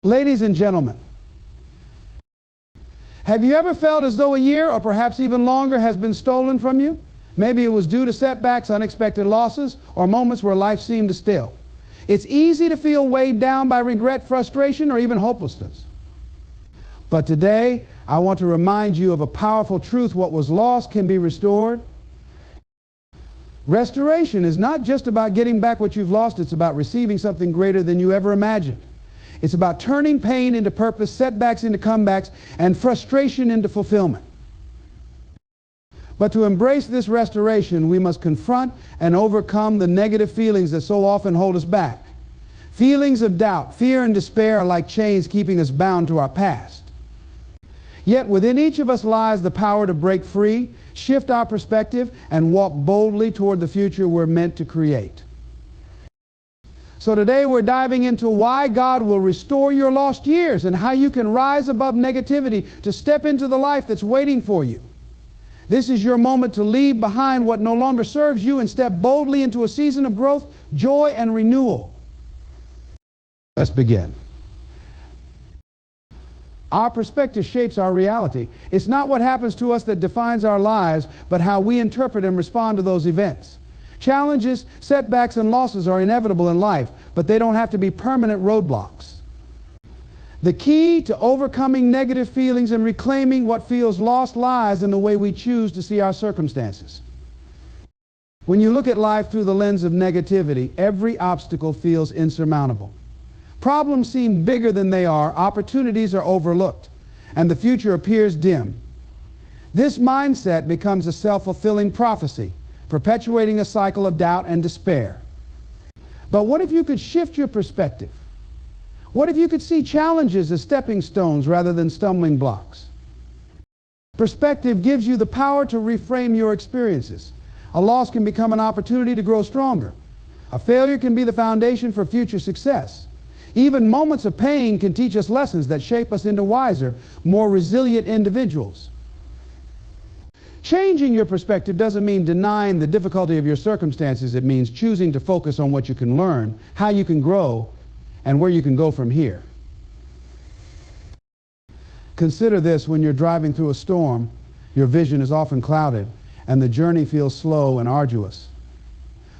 Ladies and gentlemen, have you ever felt as though a year or perhaps even longer has been stolen from you? Maybe it was due to setbacks, unexpected losses, or moments where life seemed to still. It's easy to feel weighed down by regret, frustration, or even hopelessness. But today, I want to remind you of a powerful truth: what was lost can be restored. Restoration is not just about getting back what you've lost, it's about receiving something greater than you ever imagined. It's about turning pain into purpose, setbacks into comebacks, and frustration into fulfillment. But to embrace this restoration, we must confront and overcome the negative feelings that so often hold us back. Feelings of doubt, fear, and despair are like chains keeping us bound to our past. Yet within each of us lies the power to break free, shift our perspective, and walk boldly toward the future we're meant to create. So today we're diving into why God will restore your lost years and how you can rise above negativity to step into the life that's waiting for you. This is your moment to leave behind what no longer serves you and step boldly into a season of growth, joy, and renewal. Let's begin. Our perspective shapes our reality. It's not what happens to us that defines our lives, but how we interpret and respond to those events. Challenges, setbacks, and losses are inevitable in life, but they don't have to be permanent roadblocks. The key to overcoming negative feelings and reclaiming what feels lost lies in the way we choose to see our circumstances. When you look at life through the lens of negativity, every obstacle feels insurmountable. Problems seem bigger than they are, opportunities are overlooked, and the future appears dim. This mindset becomes a self-fulfilling prophecy, perpetuating a cycle of doubt and despair. But what if you could shift your perspective? What if you could see challenges as stepping stones rather than stumbling blocks? Perspective gives you the power to reframe your experiences. A loss can become an opportunity to grow stronger. A failure can be the foundation for future success. Even moments of pain can teach us lessons that shape us into wiser, more resilient individuals. Changing your perspective doesn't mean denying the difficulty of your circumstances. It means choosing to focus on what you can learn, how you can grow, and where you can go from here. Consider this: when you're driving through a storm, your vision is often clouded, and the journey feels slow and arduous.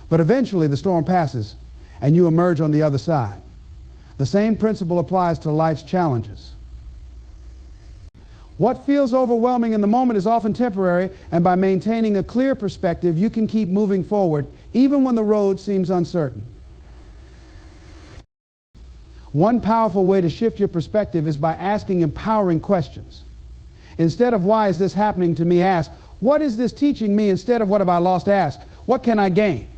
But eventually the storm passes, and you emerge on the other side. The same principle applies to life's challenges. What feels overwhelming in the moment is often temporary, and by maintaining a clear perspective, you can keep moving forward even when the road seems uncertain. One powerful way to shift your perspective is by asking empowering questions. Instead of "why is this happening to me?" ask, "what is this teaching me?" Instead of "what have I lost?" ask, "what can I gain?"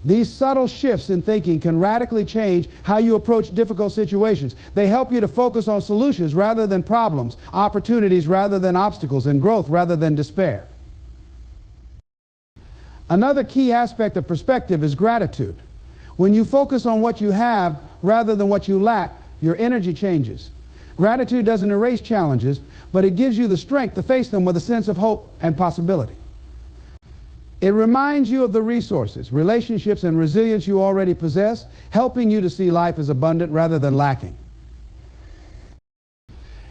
These subtle shifts in thinking can radically change how you approach difficult situations. They help you to focus on solutions rather than problems, opportunities rather than obstacles, and growth rather than despair. Another key aspect of perspective is gratitude. When you focus on what you have rather than what you lack, your energy changes. Gratitude doesn't erase challenges, but it gives you the strength to face them with a sense of hope and possibility. It reminds you of the resources, relationships, and resilience you already possess, helping you to see life as abundant rather than lacking.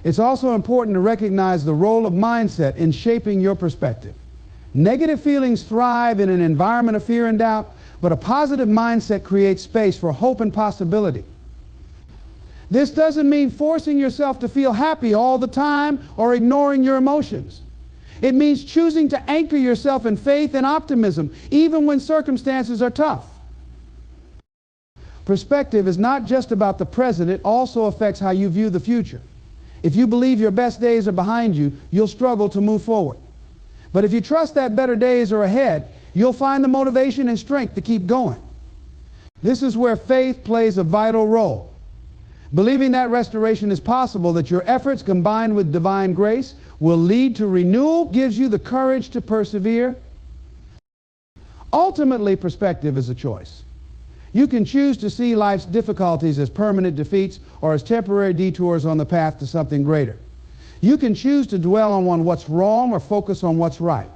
It's also important to recognize the role of mindset in shaping your perspective. Negative feelings thrive in an environment of fear and doubt, but a positive mindset creates space for hope and possibility. This doesn't mean forcing yourself to feel happy all the time or ignoring your emotions. It means choosing to anchor yourself in faith and optimism, even when circumstances are tough. Perspective is not just about the present, it also affects how you view the future. If you believe your best days are behind you, you'll struggle to move forward. But if you trust that better days are ahead, you'll find the motivation and strength to keep going. This is where faith plays a vital role. Believing that restoration is possible, that your efforts combined with divine grace will lead to renewal, gives you the courage to persevere. Ultimately, perspective is a choice. You can choose to see life's difficulties as permanent defeats or as temporary detours on the path to something greater. You can choose to dwell on what's wrong or focus on what's right.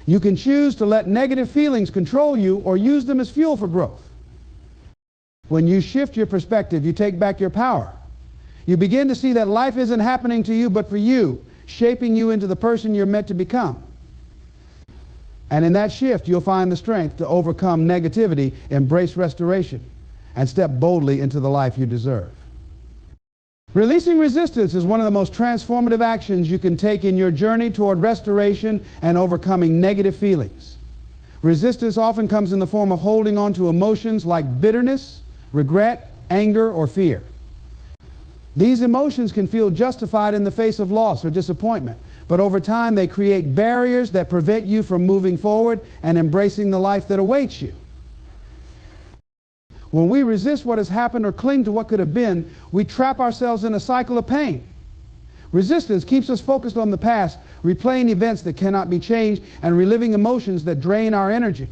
You can choose to let negative feelings control you or use them as fuel for growth. When you shift your perspective, you take back your power. You begin to see that life isn't happening to you, but for you, shaping you into the person you're meant to become. And in that shift, you'll find the strength to overcome negativity, embrace restoration, and step boldly into the life you deserve. Releasing resistance is one of the most transformative actions you can take in your journey toward restoration and overcoming negative feelings. Resistance often comes in the form of holding on to emotions like bitterness, regret, anger, or fear. These emotions can feel justified in the face of loss or disappointment, but over time they create barriers that prevent you from moving forward and embracing the life that awaits you. When we resist what has happened or cling to what could have been, we trap ourselves in a cycle of pain. Resistance keeps us focused on the past, replaying events that cannot be changed and reliving emotions that drain our energy.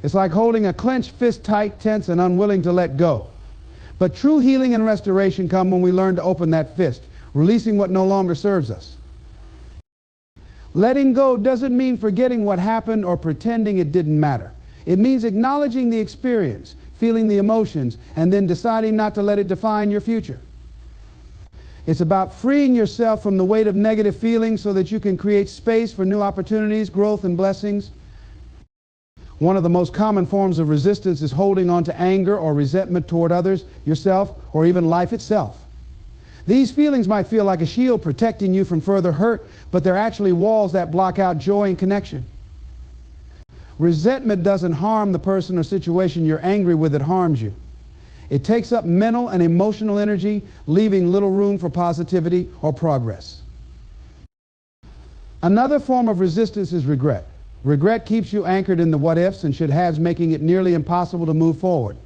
It's like holding a clenched fist tight, tense, and unwilling to let go. But true healing and restoration come when we learn to open that fist, releasing what no longer serves us. Letting go doesn't mean forgetting what happened or pretending it didn't matter. It means acknowledging the experience, feeling the emotions, and then deciding not to let it define your future. It's about freeing yourself from the weight of negative feelings so that you can create space for new opportunities, growth, and blessings. One of the most common forms of resistance is holding on to anger or resentment toward others, yourself, or even life itself. These feelings might feel like a shield protecting you from further hurt, but they're actually walls that block out joy and connection. Resentment doesn't harm the person or situation you're angry with, it harms you. It takes up mental and emotional energy, leaving little room for positivity or progress. Another form of resistance is regret. Regret keeps you anchored in the what-ifs and should-haves, making it nearly impossible to move forward.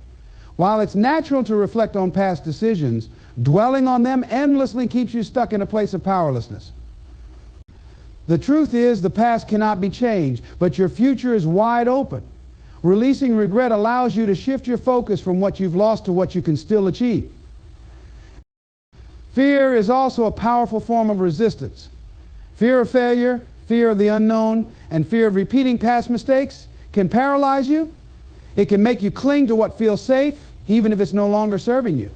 While it's natural to reflect on past decisions, dwelling on them endlessly keeps you stuck in a place of powerlessness. The truth is, the past cannot be changed, but your future is wide open. Releasing regret allows you to shift your focus from what you've lost to what you can still achieve. Fear is also a powerful form of resistance. Fear of failure, fear of the unknown, and fear of repeating past mistakes can paralyze you. It can make you cling to what feels safe, even if it's no longer serving you.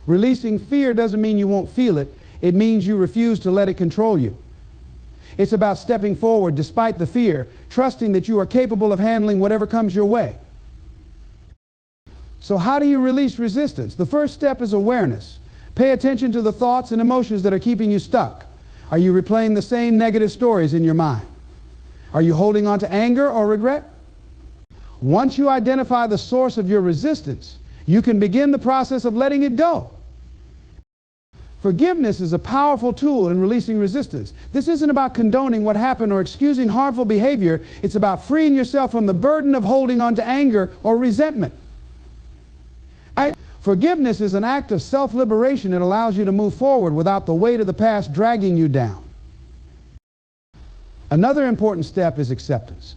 Releasing fear doesn't mean you won't feel it. It means you refuse to let it control you. It's about stepping forward despite the fear, trusting that you are capable of handling whatever comes your way. So how do you release resistance? The first step is awareness. Pay attention to the thoughts and emotions that are keeping you stuck. Are you replaying the same negative stories in your mind? Are you holding on to anger or regret? Once you identify the source of your resistance, you can begin the process of letting it go. Forgiveness is a powerful tool in releasing resistance. This isn't about condoning what happened or excusing harmful behavior. It's about freeing yourself from the burden of holding on to anger or resentment. Forgiveness is an act of self-liberation. It allows you to move forward without the weight of the past dragging you down. Another important step is acceptance.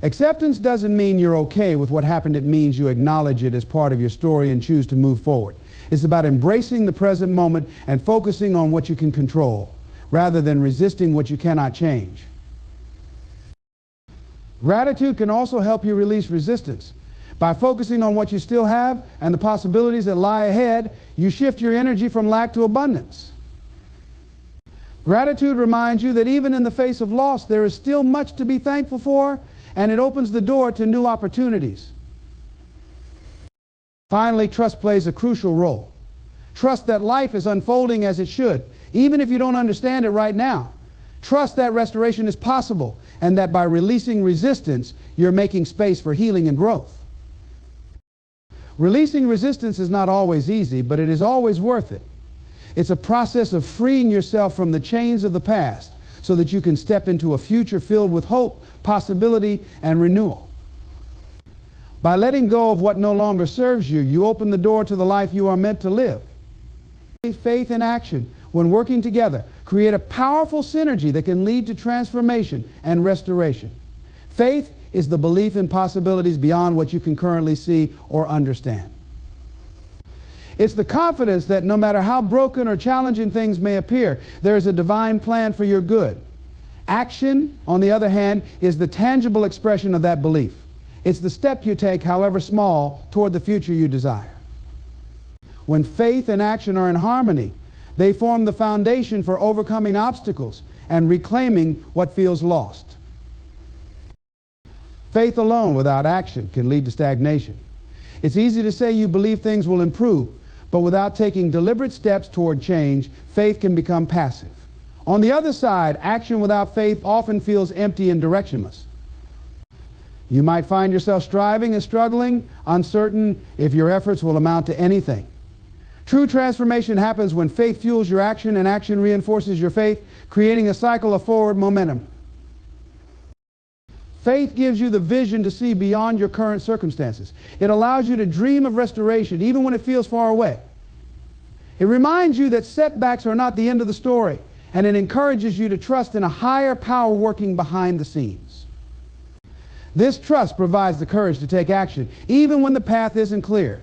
Acceptance doesn't mean you're okay with what happened. It means you acknowledge it as part of your story and choose to move forward. It's about embracing the present moment and focusing on what you can control, rather than resisting what you cannot change. Gratitude can also help you release resistance. By focusing on what you still have and the possibilities that lie ahead, you shift your energy from lack to abundance. Gratitude reminds you that even in the face of loss, there is still much to be thankful for, and it opens the door to new opportunities. Finally, trust plays a crucial role. Trust that life is unfolding as it should, even if you don't understand it right now. Trust that restoration is possible, and that by releasing resistance, you're making space for healing and growth. Releasing resistance is not always easy, but it is always worth it. It's a process of freeing yourself from the chains of the past so that you can step into a future filled with hope, possibility, and renewal. By letting go of what no longer serves you, you open the door to the life you are meant to live. Faith and action, when working together, create a powerful synergy that can lead to transformation and restoration. Faith is the belief in possibilities beyond what you can currently see or understand. It's the confidence that no matter how broken or challenging things may appear, there is a divine plan for your good. Action, on the other hand, is the tangible expression of that belief. It's the step you take, however small, toward the future you desire. When faith and action are in harmony, they form the foundation for overcoming obstacles and reclaiming what feels lost. Faith alone without action can lead to stagnation. It's easy to say you believe things will improve, but without taking deliberate steps toward change, faith can become passive. On the other side, action without faith often feels empty and directionless. You might find yourself striving and struggling, uncertain if your efforts will amount to anything. True transformation happens when faith fuels your action and action reinforces your faith, creating a cycle of forward momentum. Faith gives you the vision to see beyond your current circumstances. It allows you to dream of restoration even when it feels far away. It reminds you that setbacks are not the end of the story, and it encourages you to trust in a higher power working behind the scenes. This trust provides the courage to take action even when the path isn't clear.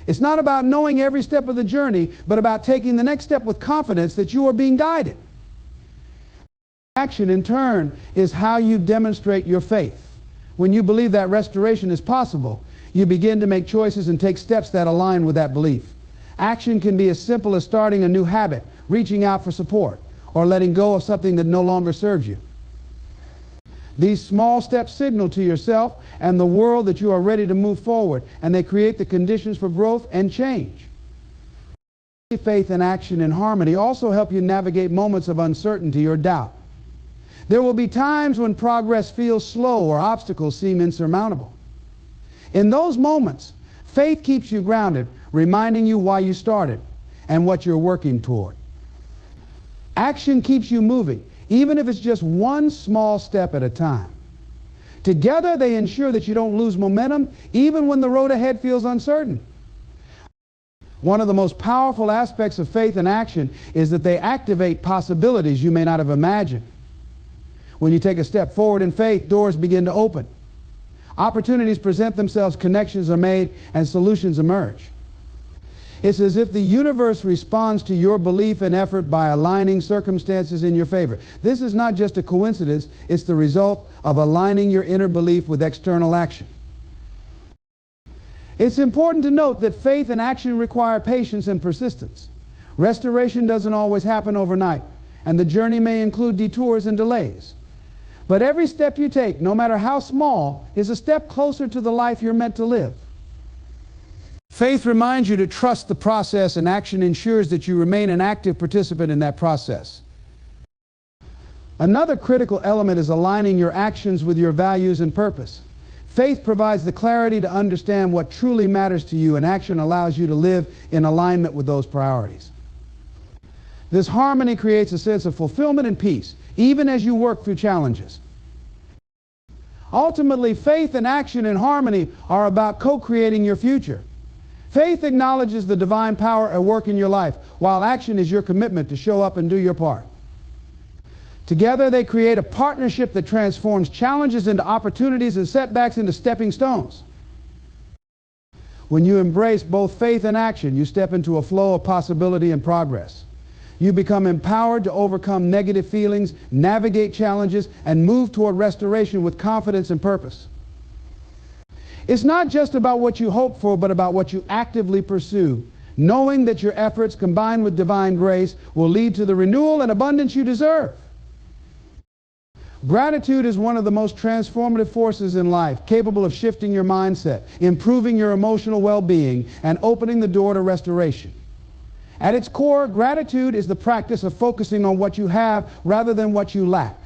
It's not about knowing every step of the journey, but about taking the next step with confidence that you are being guided. Action, in turn, is how you demonstrate your faith. When you believe that restoration is possible, you begin to make choices and take steps that align with that belief. Action can be as simple as starting a new habit, reaching out for support, or letting go of something that no longer serves you. These small steps signal to yourself and the world that you are ready to move forward, and they create the conditions for growth and change. Faith and action in harmony also help you navigate moments of uncertainty or doubt. There will be times when progress feels slow or obstacles seem insurmountable. In those moments, faith keeps you grounded, reminding you why you started and what you're working toward. Action keeps you moving, even if it's just one small step at a time. Together, they ensure that you don't lose momentum, even when the road ahead feels uncertain. One of the most powerful aspects of faith and action is that they activate possibilities you may not have imagined. When you take a step forward in faith, doors begin to open. Opportunities present themselves, connections are made, and solutions emerge. It's as if the universe responds to your belief and effort by aligning circumstances in your favor. This is not just a coincidence, it's the result of aligning your inner belief with external action. It's important to note that faith and action require patience and persistence. Restoration doesn't always happen overnight, and the journey may include detours and delays. But every step you take, no matter how small, is a step closer to the life you're meant to live. Faith reminds you to trust the process, and action ensures that you remain an active participant in that process. Another critical element is aligning your actions with your values and purpose. Faith provides the clarity to understand what truly matters to you, and action allows you to live in alignment with those priorities. This harmony creates a sense of fulfillment and peace, even as you work through challenges. Ultimately, faith and action in harmony are about co-creating your future. Faith acknowledges the divine power at work in your life, while action is your commitment to show up and do your part. Together, they create a partnership that transforms challenges into opportunities and setbacks into stepping stones. When you embrace both faith and action, you step into a flow of possibility and progress. You become empowered to overcome negative feelings, navigate challenges, and move toward restoration with confidence and purpose. It's not just about what you hope for, but about what you actively pursue, knowing that your efforts combined with divine grace will lead to the renewal and abundance you deserve. Gratitude is one of the most transformative forces in life, capable of shifting your mindset, improving your emotional well-being, and opening the door to restoration. At its core, gratitude is the practice of focusing on what you have rather than what you lack.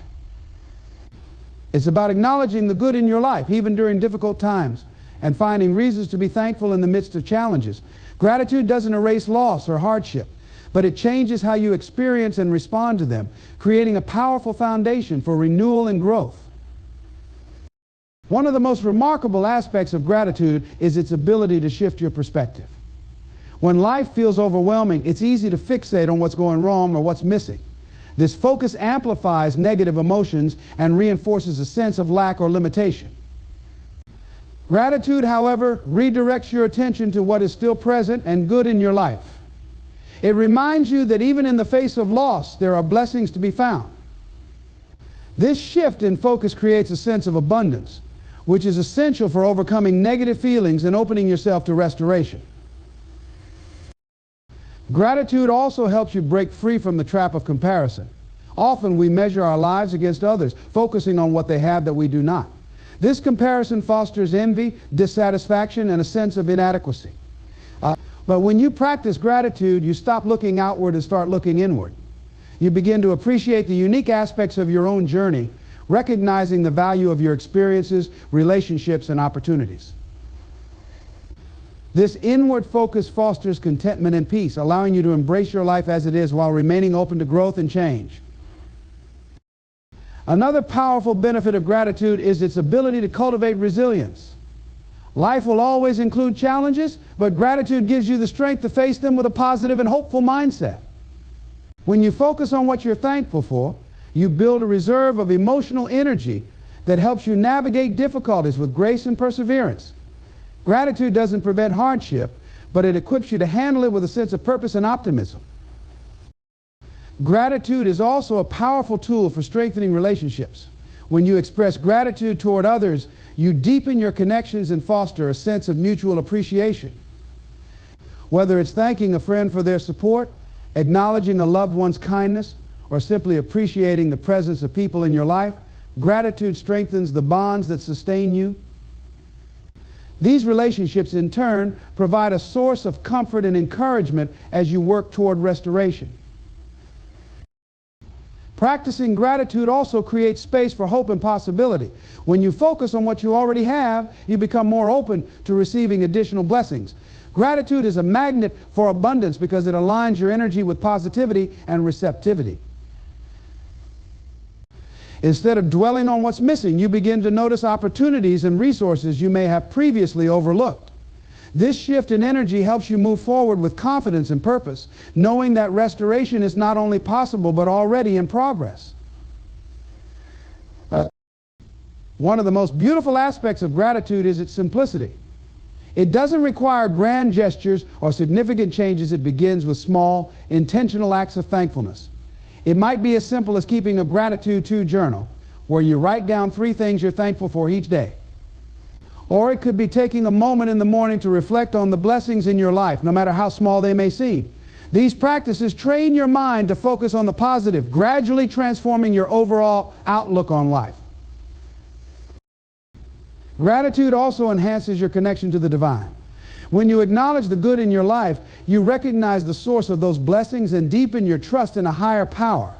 It's about acknowledging the good in your life, even during difficult times, and finding reasons to be thankful in the midst of challenges. Gratitude doesn't erase loss or hardship, but it changes how you experience and respond to them, creating a powerful foundation for renewal and growth. One of the most remarkable aspects of gratitude is its ability to shift your perspective. When life feels overwhelming, it's easy to fixate on what's going wrong or what's missing. This focus amplifies negative emotions and reinforces a sense of lack or limitation. Gratitude, however, redirects your attention to what is still present and good in your life. It reminds you that even in the face of loss, there are blessings to be found. This shift in focus creates a sense of abundance, which is essential for overcoming negative feelings and opening yourself to restoration. Gratitude also helps you break free from the trap of comparison. Often we measure our lives against others, focusing on what they have that we do not. This comparison fosters envy, dissatisfaction, and a sense of inadequacy. But when you practice gratitude, you stop looking outward and start looking inward. You begin to appreciate the unique aspects of your own journey, recognizing the value of your experiences, relationships, and opportunities. This inward focus fosters contentment and peace, allowing you to embrace your life as it is while remaining open to growth and change. Another powerful benefit of gratitude is its ability to cultivate resilience. Life will always include challenges, but gratitude gives you the strength to face them with a positive and hopeful mindset. When you focus on what you're thankful for, you build a reserve of emotional energy that helps you navigate difficulties with grace and perseverance. Gratitude doesn't prevent hardship, but it equips you to handle it with a sense of purpose and optimism. Gratitude is also a powerful tool for strengthening relationships. When you express gratitude toward others, you deepen your connections and foster a sense of mutual appreciation. Whether it's thanking a friend for their support, acknowledging a loved one's kindness, or simply appreciating the presence of people in your life, gratitude strengthens the bonds that sustain you. These relationships, in turn, provide a source of comfort and encouragement as you work toward restoration. Practicing gratitude also creates space for hope and possibility. When you focus on what you already have, you become more open to receiving additional blessings. Gratitude is a magnet for abundance because it aligns your energy with positivity and receptivity. Instead of dwelling on what's missing, you begin to notice opportunities and resources you may have previously overlooked. This shift in energy helps you move forward with confidence and purpose, knowing that restoration is not only possible but already in progress. One of the most beautiful aspects of gratitude is its simplicity. It doesn't require grand gestures or significant changes. It begins with small, intentional acts of thankfulness. It might be as simple as keeping a gratitude journal where you write down 3 things you're thankful for each day. Or it could be taking a moment in the morning to reflect on the blessings in your life, no matter how small they may seem. These practices train your mind to focus on the positive, gradually transforming your overall outlook on life. Gratitude also enhances your connection to the divine. When you acknowledge the good in your life, you recognize the source of those blessings and deepen your trust in a higher power.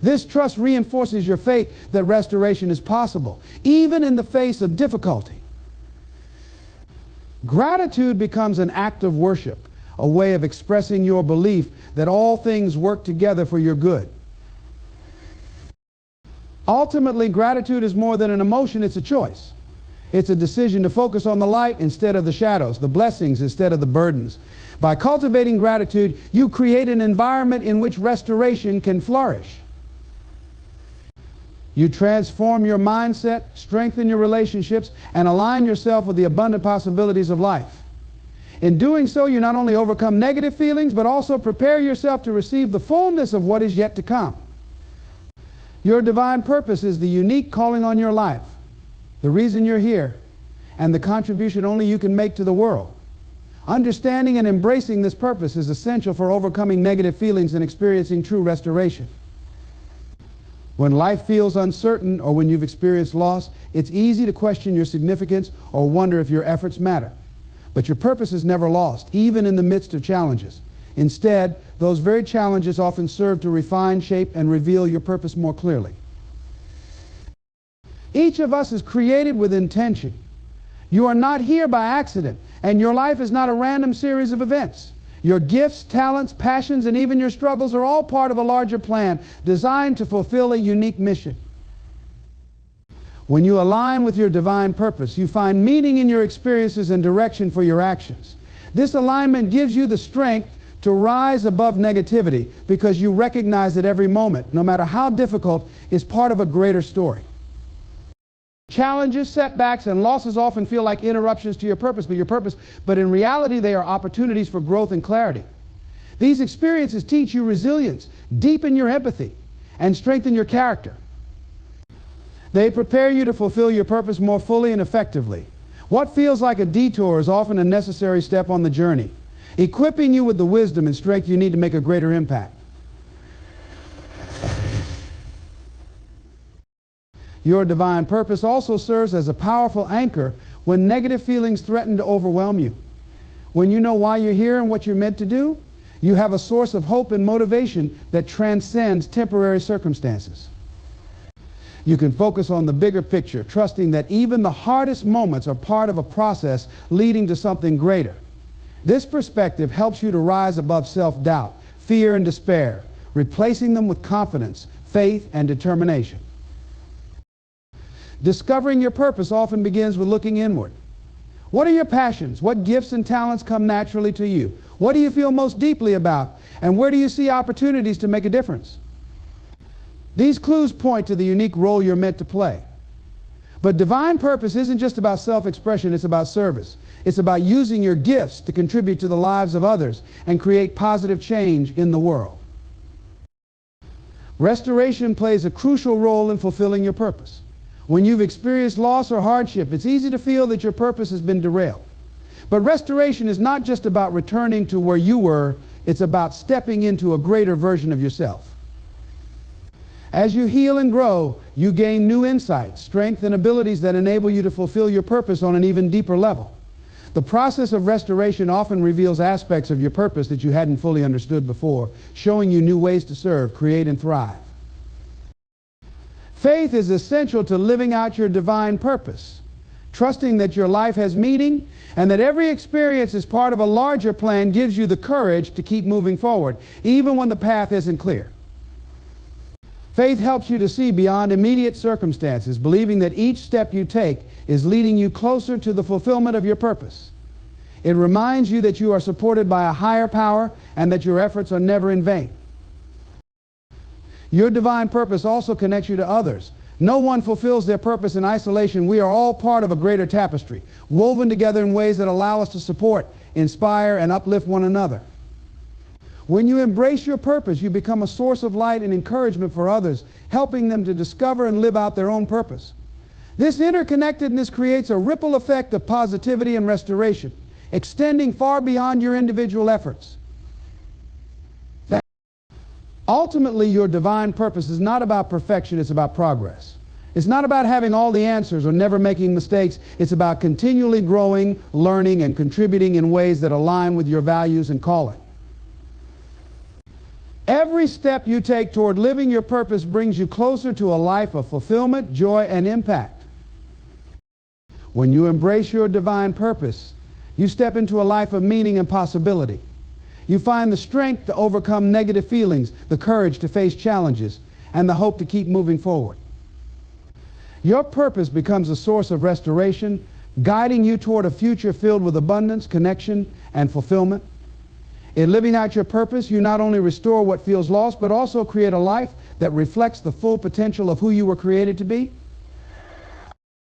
This trust reinforces your faith that restoration is possible, even in the face of difficulty. Gratitude becomes an act of worship, a way of expressing your belief that all things work together for your good. Ultimately, gratitude is more than an emotion, it's a choice. It's a decision to focus on the light instead of the shadows, the blessings instead of the burdens. By cultivating gratitude, you create an environment in which restoration can flourish. You transform your mindset, strengthen your relationships, and align yourself with the abundant possibilities of life. In doing so, you not only overcome negative feelings, but also prepare yourself to receive the fullness of what is yet to come. Your divine purpose is the unique calling on your life, the reason you're here, and the contribution only you can make to the world. Understanding and embracing this purpose is essential for overcoming negative feelings and experiencing true restoration. When life feels uncertain or when you've experienced loss, it's easy to question your significance or wonder if your efforts matter. But your purpose is never lost, even in the midst of challenges. Instead, those very challenges often serve to refine, shape, and reveal your purpose more clearly. Each of us is created with intention. You are not here by accident, and your life is not a random series of events. Your gifts, talents, passions, and even your struggles are all part of a larger plan designed to fulfill a unique mission. When you align with your divine purpose, you find meaning in your experiences and direction for your actions. This alignment gives you the strength to rise above negativity because you recognize that every moment, no matter how difficult, is part of a greater story. Challenges, setbacks, and losses often feel like interruptions to your purpose, but in reality they are opportunities for growth and clarity. These experiences teach you resilience, deepen your empathy, and strengthen your character. They prepare you to fulfill your purpose more fully and effectively. What feels like a detour is often a necessary step on the journey, equipping you with the wisdom and strength you need to make a greater impact. Your divine purpose also serves as a powerful anchor when negative feelings threaten to overwhelm you. When you know why you're here and what you're meant to do, you have a source of hope and motivation that transcends temporary circumstances. You can focus on the bigger picture, trusting that even the hardest moments are part of a process leading to something greater. This perspective helps you to rise above self-doubt, fear, and despair, replacing them with confidence, faith, and determination. Discovering your purpose often begins with looking inward. What are your passions? What gifts and talents come naturally to you? What do you feel most deeply about? And where do you see opportunities to make a difference? These clues point to the unique role you're meant to play. But divine purpose isn't just about self-expression, it's about service. It's about using your gifts to contribute to the lives of others and create positive change in the world. Restoration plays a crucial role in fulfilling your purpose. When you've experienced loss or hardship, it's easy to feel that your purpose has been derailed. But restoration is not just about returning to where you were, it's about stepping into a greater version of yourself. As you heal and grow, you gain new insights, strength, and abilities that enable you to fulfill your purpose on an even deeper level. The process of restoration often reveals aspects of your purpose that you hadn't fully understood before, showing you new ways to serve, create, and thrive. Faith is essential to living out your divine purpose, trusting that your life has meaning and that every experience is part of a larger plan gives you the courage to keep moving forward, even when the path isn't clear. Faith helps you to see beyond immediate circumstances, believing that each step you take is leading you closer to the fulfillment of your purpose. It reminds you that you are supported by a higher power and that your efforts are never in vain. Your divine purpose also connects you to others. No one fulfills their purpose in isolation. We are all part of a greater tapestry, woven together in ways that allow us to support, inspire, and uplift one another. When you embrace your purpose, you become a source of light and encouragement for others, helping them to discover and live out their own purpose. This interconnectedness creates a ripple effect of positivity and restoration, extending far beyond your individual efforts. Ultimately, your divine purpose is not about perfection, it's about progress. It's not about having all the answers or never making mistakes. It's about continually growing, learning, and contributing in ways that align with your values and calling. Every step you take toward living your purpose brings you closer to a life of fulfillment, joy, and impact. When you embrace your divine purpose, you step into a life of meaning and possibility. You find the strength to overcome negative feelings, the courage to face challenges, and the hope to keep moving forward. Your purpose becomes a source of restoration, guiding you toward a future filled with abundance, connection, and fulfillment. In living out your purpose, you not only restore what feels lost, but also create a life that reflects the full potential of who you were created to be.